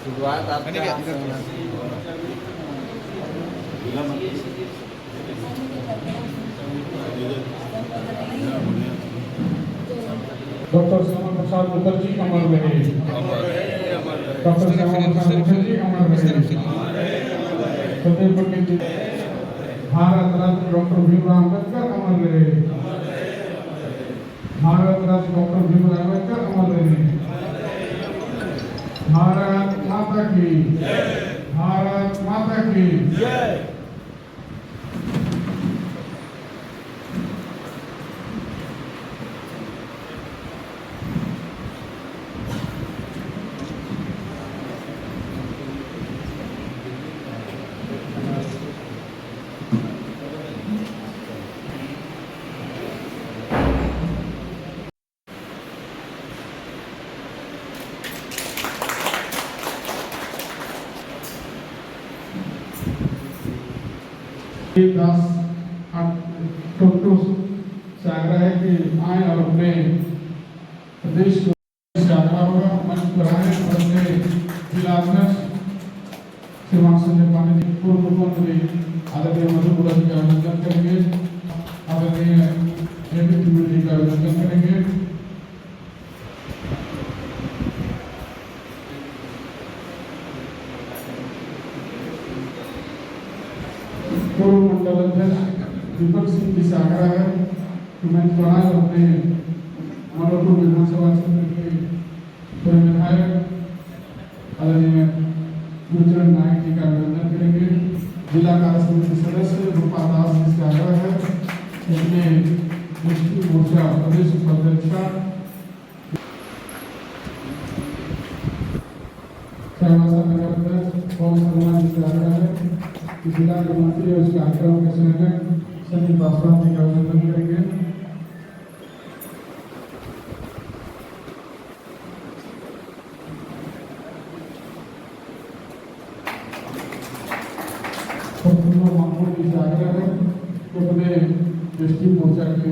शुरुआत आपका डॉक्टर श्यामा प्रसाद मुखर्जी अमर रहे। डॉक्टर श्यामा प्रसाद मुखर्जी अमर रहे। सदैव पंडित भारत रत्न डॉक्टर भीमराव अम्बेडकर अमर रहे। भारत रत्न डॉक्टर भीमराव अम्बेडकर अमर रहे। भारत माता की भारत माता की जय। दास टोटो से आग्रह है कि आए और अपने प्रदेश को से आग्रह होगा मंच पर आए और अपने जिलाध्यक्ष श्रीमान संजय पांडे जी पूर्व मुख्यमंत्री आदरणीय मधुपुरा जी का अभिनंदन करेंगे। आदरणीय हेमंत जी का अभिनंदन करेंगे। पूर्व मंडल अध्यक्ष दीपक सिंह जी से आग्रह है कि मैं चुनाव अपने मनोपुर विधानसभा क्षेत्र के पूर्व विधायक आदरणीय गुरुचरण नायक जी का अभिनंदन करेंगे। जिला कार्य समिति सदस्य रूपा दास जी से आग्रह है कि अपने मुस्लिम मोर्चा प्रदेश उपाध्यक्षा जिला के मंत्री और इस कार्यक्रम के संयोजक संदीप पासवान जी का अभिनंदन करेंगे। मामूल जी से आग्रह है कि अपने डिस्ट्रिक्ट मोर्चा के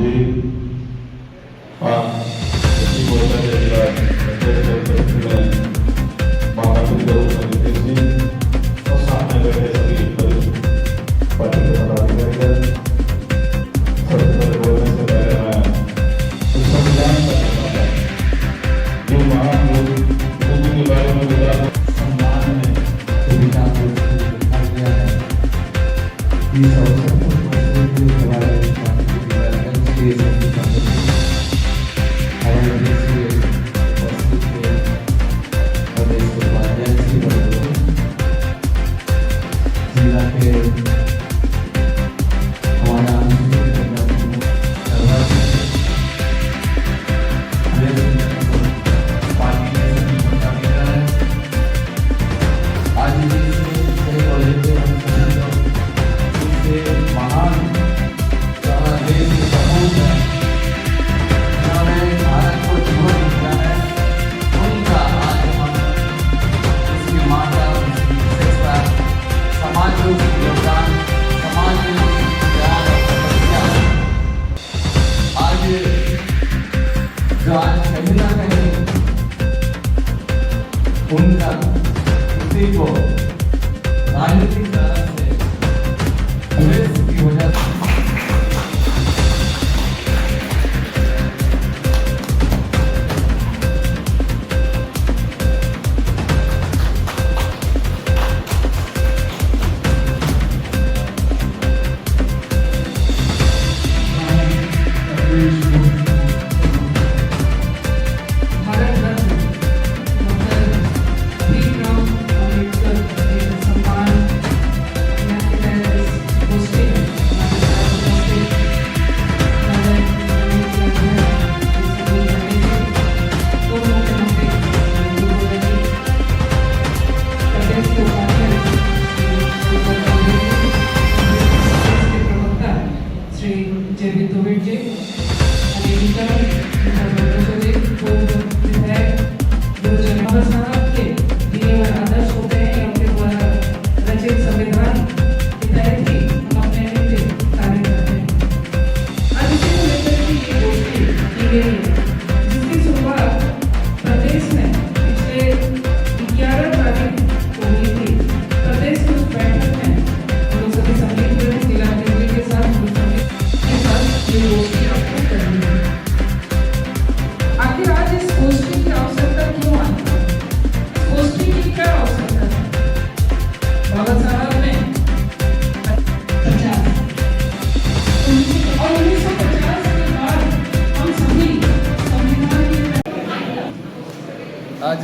हुई और इसी बोलना चाहिए महामंत्री जरूर जी और सामने बैठे सभी पार्टी के पदाधिकारी सबसे पहले बोलने से पहले मैं संविधान का जो महान लोग के बारे में बता सम्मान में सुविधा को लिखा गया है। इस अवसर पर उपस्थित हमारे जिला के हमारा कहीं ना कहीं उनका किसी को राजनीतिक कारण से द्वेष की वजह से जिसकी शुरुआत प्रदेश में पिछले 11 तारीख को हुई थी। प्रदेश की उस बैठक में लोग सभी समिति जिला के साथ ये गोष्ठी आपको करनी है। आखिर आज इस गोष्ठी की आवश्यकता क्यों आई? इस गोष्ठी की क्या आवश्यकता है? बाबा साहब ने 1950 के बाद हम सभी आज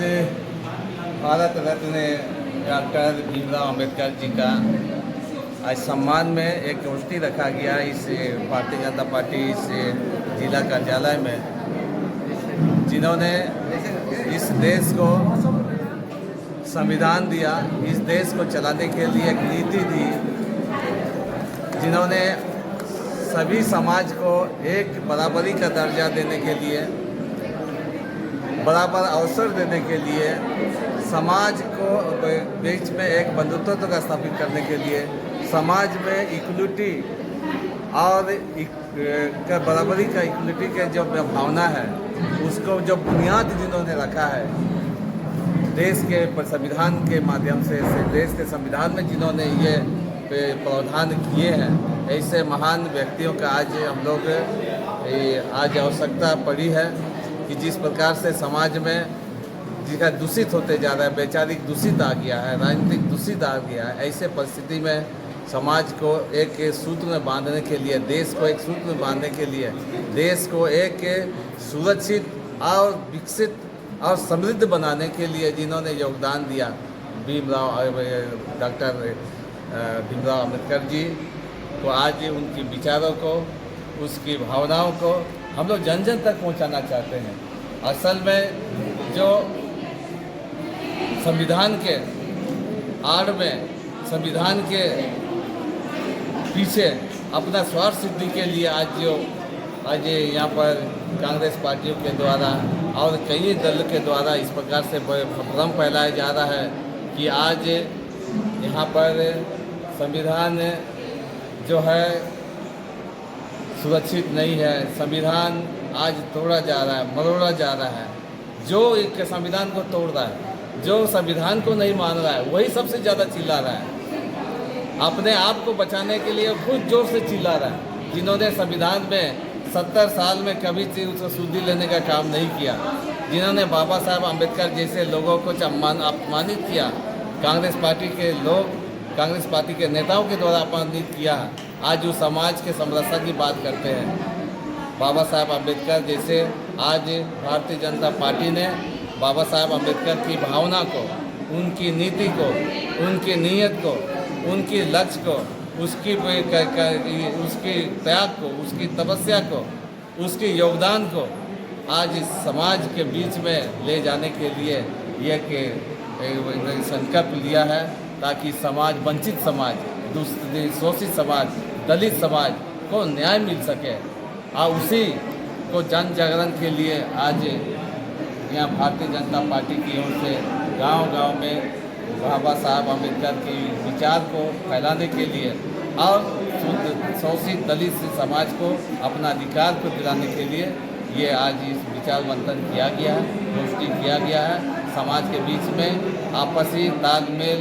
भारत रत्न डॉक्टर भीमराव अम्बेडकर जी का आज सम्मान में एक गोष्ठी रखा गया इस भारतीय जनता पार्टी से जिला कार्यालय में, जिन्होंने इस देश को संविधान दिया, इस देश को चलाने के लिए एक नीति दी, जिन्होंने सभी समाज को एक बराबरी का दर्जा देने के लिए, बराबर अवसर देने के लिए, समाज को बीच में एक बंधुत्व का स्थापित करने के लिए, समाज में इक्वलिटी और बराबरी का इक्वलिटी के जो भावना है उसको जो बुनियाद जिन्होंने रखा है देश के संविधान के माध्यम से, देश के संविधान में जिन्होंने ये प्रावधान किए हैं, ऐसे महान व्यक्तियों का आज हम लोग आज आवश्यकता पड़ी है कि जिस प्रकार से समाज में जिसका दूषित होते जा रहा है, वैचारिक दूषित आ गया है, राजनीतिक दूषित आ गया है, ऐसे परिस्थिति में समाज को एक सूत्र में बांधने के लिए, देश को एक सूत्र में बांधने के लिए, देश को एक सुरक्षित और विकसित और समृद्ध बनाने के लिए जिन्होंने योगदान दिया, डॉक्टर भीमराव अम्बेडकर जी को, आज उनके विचारों को, उसकी भावनाओं को हम लोग जन जन तक पहुंचाना चाहते हैं। असल में जो संविधान के आड़ में, संविधान के पीछे अपना स्वार्थ सिद्धि के लिए आज यहाँ पर कांग्रेस पार्टियों के द्वारा और कई दल के द्वारा इस प्रकार से भ्रम फैलाया जा रहा है कि आज यहाँ पर संविधान जो है सुरक्षित नहीं है। संविधान आज तोड़ा जा रहा है, मरोड़ा जा रहा है। जो एक संविधान को तोड़ रहा है, जो संविधान को नहीं मान रहा है, वही सबसे ज़्यादा चिल्ला रहा है। अपने आप को बचाने के लिए खुद जोर से चिल्ला रहा है। जिन्होंने संविधान में 70 साल में कभी उसको सुधि लेने का काम नहीं किया, जिन्होंने बाबा साहब अम्बेडकर जैसे लोगों को अपमानित किया, कांग्रेस पार्टी के लोग, कांग्रेस पार्टी के नेताओं के द्वारा अपमानित किया, आज उस समाज के संरक्षण की बात करते हैं। बाबा साहब अम्बेडकर जैसे आज भारतीय जनता पार्टी ने बाबा साहब अम्बेडकर की भावना को, उनकी नीति को, उनकी नीयत को, उनकी लक्ष्य को, उसकी त्याग को, उसकी तपस्या को, उसके योगदान को आज इस समाज के बीच में ले जाने के लिए यह संकल्प लिया है, ताकि समाज, वंचित समाज, शोषित समाज, दलित समाज को न्याय मिल सके। और उसी को जन जागरण के लिए आज यहाँ भारतीय जनता पार्टी की ओर से गांव-गांव में बाबा साहब अम्बेडकर के विचार को फैलाने के लिए और शोषित दलित समाज को अपना अधिकार को दिलाने के लिए ये आज इस विचार मंथन किया गया है, गोष्ठी किया गया है। समाज के बीच में आपसी तालमेल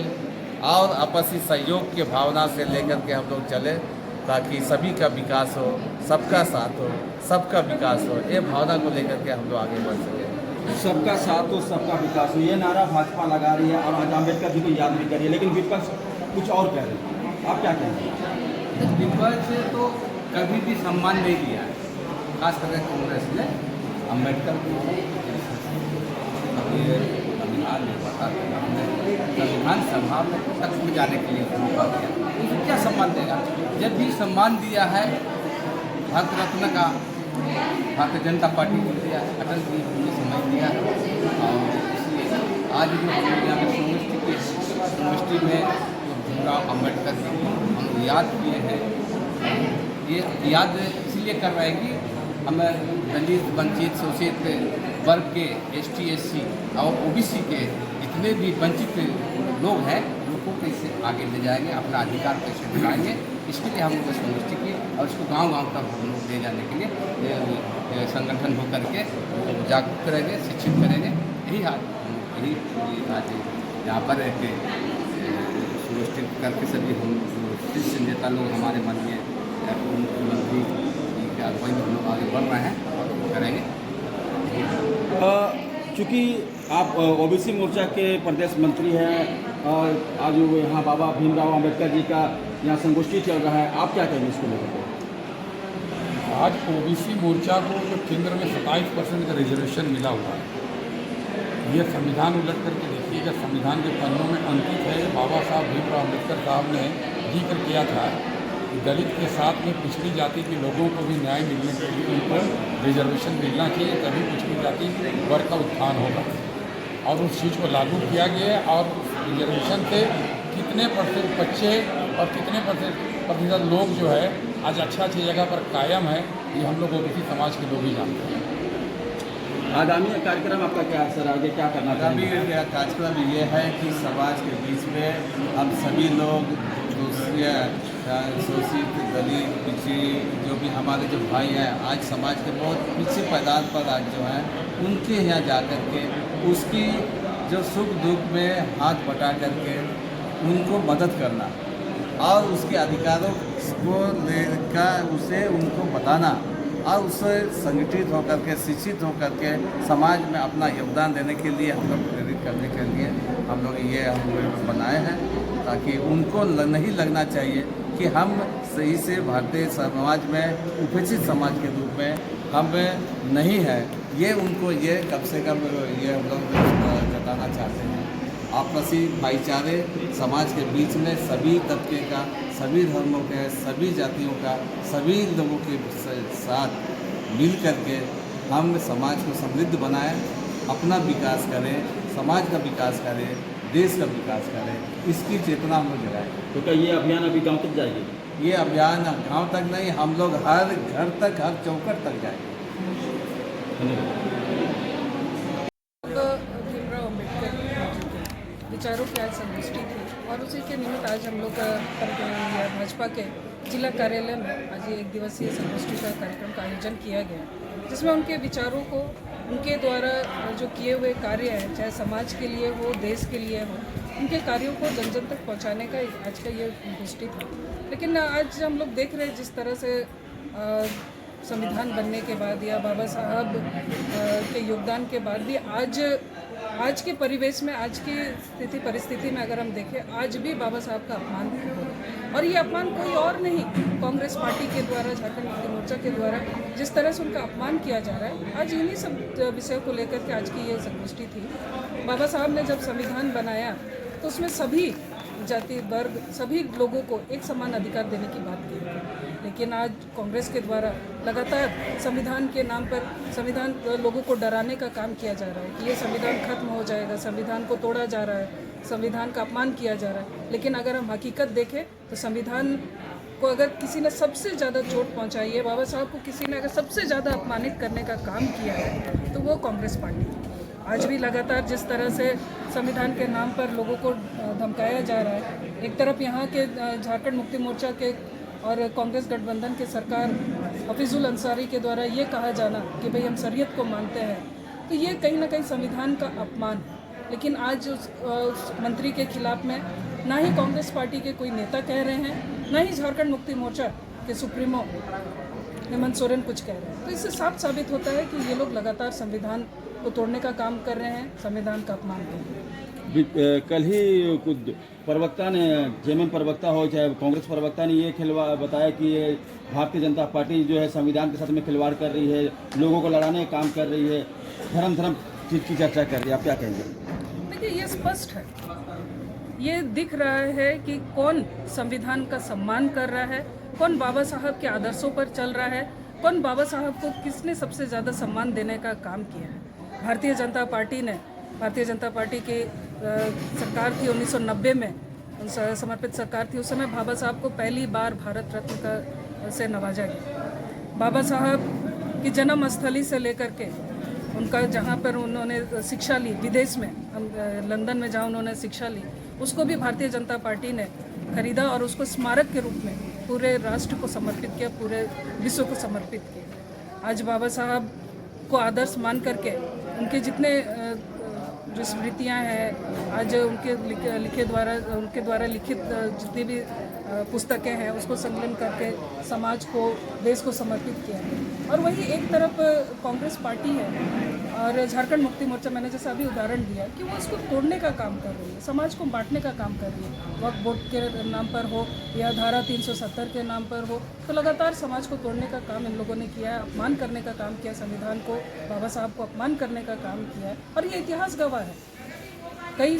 और आपसी सहयोग की भावना से लेकर के हम लोग चले, ताकि सभी का विकास हो, सबका साथ हो, सबका विकास हो। ये भावना को लेकर के हम लोग आगे बढ़ सकें। सबका साथ हो, सबका विकास हो, ये नारा भाजपा लगा रही है और आज अम्बेडकर जी को याद भी कर रही है, लेकिन विपक्ष कुछ और कह रहे हैं। आप क्या कहेंगे? विपक्ष तो कभी भी सम्मान नहीं दिया है, खास करके कांग्रेस ने अम्बेडकर को संविधान में पता संविधान सभा में तक में जाने के लिए मौका दिया, उसको क्या सम्मान देगा? जब भी सम्मान दिया है भारत रत्न का भारतीय जनता पार्टी को दिया है, अटल जी को समय दिया है। और इसलिए आज जो हम लोग यहाँ पर समष्टि में भीमराव अम्बेडकर जी को हम लोग याद किए हैं, ये याद इसलिए कर रहे हैं कि हमें दलित, वंचित, शोषित वर्ग के ST SC और OBC के जितने भी वंचित लोग हैं, उनको कैसे आगे ले जाएंगे, अपना अधिकार कैसे दिलाएंगे, इसके लिए हम लोग संगोष्ठी की और इसको गांव-गांव तक हम लोग ले जाने के लिए संगठन होकर के जागरूक करेंगे, शिक्षित करेंगे। यही आज यहाँ पर एक संगोष्ठी करके सभी हम शीर्ष नेता लोग हमारे मन में मुख्यमंत्री की अगुवाई में हम लोग आगे बढ़ रहे हैं और करेंगे। चूँकि आप OBC मोर्चा के प्रदेश मंत्री हैं और आज यहाँ बाबा भीमराव अम्बेडकर जी का यहाँ संगोष्ठी चल रहा है, आप क्या कहेंगे इसको लेकर? आज OBC मोर्चा को जो केंद्र में 27% का रिजर्वेशन मिला हुआ है, यह संविधान उलट करके देखिएगा, संविधान के पन्नों में अंकित है। बाबा साहब भीमराव अम्बेडकर साहब ने जिक्र किया था कि दलित के साथ में पिछड़ी जाति के लोगों को भी न्याय मिलने के लिए उनको रिजर्वेशन मिलना चाहिए, तभी पिछड़ी जाति वर्ग का उत्थान होगा। और उस चीज़ को लागू किया गया है और रिजर्वेशन से कितने % बच्चे और कितने प्रतिशत लोग जो है आज अच्छी जगह पर कायम है, ये हम लोग OBC समाज के लोग ही जानते हैं। आगामी कार्यक्रम आपका क्या है सर, आगे क्या करना आगामी चाहिए? कार्यक्रम ये है कि समाज के बीच में हम सभी लोग शोषित, दलित, पिछड़ी जो भी हमारे जो भाई हैं, आज समाज के बहुत पिछले पैदान पर आज जो हैं, उनके यहाँ जा कर के उसकी जो सुख दुख में हाथ बटा करके उनको मदद करना और उसके अधिकारों को लेकर उसे उनको बताना और उससे संगठित होकर के, शिक्षित होकर के समाज में अपना योगदान देने के लिए हम लोग प्रेरित करने के लिए हम लोग ये बनाए हैं, ताकि उनको नहीं लगना चाहिए कि हम सही से भारतीय समाज में उपेक्षित समाज के रूप में हम नहीं है। ये उनको ये कम से कम ये हम लोग जताना चाहते हैं। आपसी भाईचारे समाज के बीच में सभी तबके का, सभी धर्मों के, सभी जातियों का, सभी लोगों के साथ मिल करके हम समाज को समृद्ध बनाएं, अपना विकास करें, समाज का विकास करें, देश का विकास करें, इसकी चेतना हम लोग जगाएं। तो क्या ये अभियान अभी गांव तक जाएगी? ये अभियान गांव तक नहीं, हम लोग हर घर तक, हर चौखट तक जाएंगे। भीमराव अम्बेडकर विचारों की आज संगोष्ठी थी और उसी के निमित्त आज हम लोग भाजपा के जिला कार्यालय में आज एक दिवसीय संगोष्ठी का कार्यक्रम का आयोजन किया गया, जिसमें उनके विचारों को, उनके द्वारा जो किए हुए कार्य हैं, चाहे समाज के लिए हो, देश के लिए हो, उनके कार्यों को जन जन तक पहुंचाने का आज का ये गोष्ठी था। लेकिन आज हम लोग देख रहे हैं जिस तरह से संविधान बनने के बाद या बाबा साहब के योगदान के बाद भी आज के परिवेश में, आज की स्थिति परिस्थिति में अगर हम देखें, आज भी बाबा साहब का अपमान हो रहा है। और ये अपमान कोई और नहीं, कांग्रेस पार्टी के द्वारा, झारखंड मुक्ति मोर्चा के द्वारा जिस तरह से उनका अपमान किया जा रहा है, आज इन्हीं सब विषयों को लेकर के आज की ये संगोष्ठी थी। बाबा साहब ने जब संविधान बनाया तो उसमें सभी जाति वर्ग, सभी लोगों को एक समान अधिकार देने की बात की थी। लेकिन आज कांग्रेस के द्वारा लगातार संविधान के नाम पर लोगों को डराने का काम किया जा रहा है कि ये संविधान खत्म हो जाएगा, संविधान को तोड़ा जा रहा है, संविधान का अपमान किया जा रहा है। लेकिन अगर हम हकीकत देखें तो संविधान को अगर किसी ने सबसे ज़्यादा चोट पहुंचाई है, बाबा साहब को किसी ने अगर सबसे ज़्यादा अपमानित करने का काम किया है तो वो कांग्रेस पार्टी है। आज भी लगातार जिस तरह से संविधान के नाम पर लोगों को धमकाया जा रहा है, एक तरफ यहाँ के झारखंड मुक्ति मोर्चा के और कांग्रेस गठबंधन के सरकार हफीजुल अंसारी के द्वारा ये कहा जाना कि भाई हम शरीयत को मानते हैं, तो ये कहीं ना कहीं संविधान का अपमान है। लेकिन आज उस मंत्री के खिलाफ में ना ही कांग्रेस पार्टी के कोई नेता कह रहे हैं, ना ही झारखंड मुक्ति मोर्चा के सुप्रीमो हेमंत सोरेन कुछ कह रहे हैं। तो इससे साफ साबित होता है कि ये लोग लगातार संविधान को तोड़ने का काम कर रहे हैं, संविधान का अपमान कर रहे हैं। कल ही कुछ प्रवक्ता ने, जेएमएम प्रवक्ता हो चाहे कांग्रेस प्रवक्ता ने ये बताया कि ये भारतीय जनता पार्टी जो है संविधान के साथ में खिलवाड़ कर रही है, लोगों को लड़ाने का काम कर रही है, धर्म चीज की चर्चा कर रही है। आप क्या कहेंगे? देखिए, ये स्पष्ट है, ये दिख रहा है कि कौन संविधान का सम्मान कर रहा है, कौन बाबा साहब के आदर्शों पर चल रहा है, कौन बाबा साहब को किसने सबसे ज़्यादा सम्मान देने का काम किया है। भारतीय जनता पार्टी की सरकार थी 1990 में, समर्पित सरकार थी। उस समय बाबा साहब को पहली बार भारत रत्न से नवाजा गया। बाबा साहब की जन्म स्थली से लेकर के उनका जहाँ पर उन्होंने शिक्षा ली, विदेश में लंदन में जहाँ उन्होंने शिक्षा ली, उसको भी भारतीय जनता पार्टी ने खरीदा और उसको स्मारक के रूप में पूरे राष्ट्र को समर्पित किया, पूरे विश्व को समर्पित किया। आज बाबा साहब को आदर्श मान करके उनके जितने जो स्मृतियाँ हैं, आज उनके द्वारा लिखित जितनी भी पुस्तकें हैं, उसको संकलन करके समाज को, देश को समर्पित किया है। और वही एक तरफ कांग्रेस पार्टी है और झारखंड मुक्ति मोर्चा, मैंने जैसा अभी उदाहरण दिया कि वो इसको तोड़ने का काम कर रही है, समाज को बांटने का काम कर रही है। वक्फ बोर्ड के नाम पर हो या धारा 370 के नाम पर हो, तो लगातार समाज को तोड़ने का काम इन लोगों ने किया है, अपमान करने का काम किया, संविधान को, बाबा साहब को अपमान करने का काम किया है। और ये इतिहास गवाह है। कई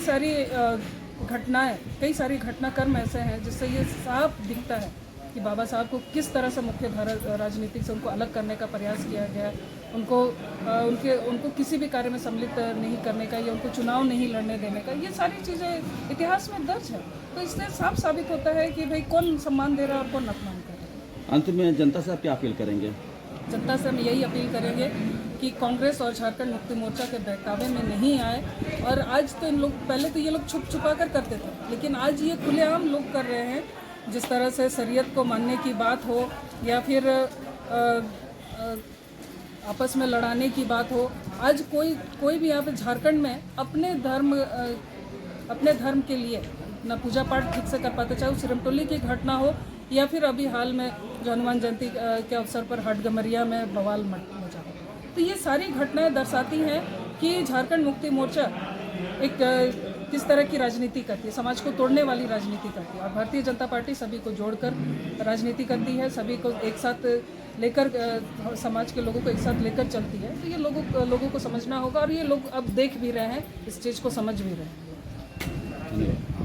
सारी घटनाक्रम ऐसे हैं जिससे ये साफ दिखता है कि बाबा साहब को किस तरह से मुख्य धारा राजनीति से उनको अलग करने का प्रयास किया गया, उनको किसी भी कार्य में सम्मिलित नहीं करने का या उनको चुनाव नहीं लड़ने देने का, ये सारी चीज़ें इतिहास में दर्ज है। तो इससे साफ साबित होता है कि भाई कौन सम्मान दे रहा है और कौन अपमान कर रहा है। अंत में जनता से आप क्या अपील करेंगे? जनता से हम यही अपील करेंगे कि कांग्रेस और झारखंड मुक्ति मोर्चा के बहकावे में नहीं आए। और आज तो इन लोग, पहले तो ये लोग छुपा कर करते थे, लेकिन आज ये खुलेआम लोग कर रहे हैं। जिस तरह से शरीयत को मानने की बात हो या फिर आपस में लड़ाने की बात हो, आज कोई भी यहाँ पे झारखंड में अपने धर्म के लिए ना पूजा पाठ ठीक से कर पाते, चाहे उस सिरमटोली की घटना हो या फिर अभी हाल में जो हनुमान जयंती के अवसर पर हटगमरिया में बवाल मचा। तो ये सारी घटनाएं दर्शाती हैं कि झारखंड मुक्ति मोर्चा एक किस तरह की राजनीति करती है, समाज को तोड़ने वाली राजनीति करती है। और भारतीय जनता पार्टी सभी को जोड़कर राजनीति करती है, सभी को एक साथ लेकर, समाज के लोगों को एक साथ लेकर चलती है। तो ये लोगों को समझना होगा और ये लोग अब देख भी रहे हैं, इस चीज़ को समझ भी रहे हैं। धन्यवाद।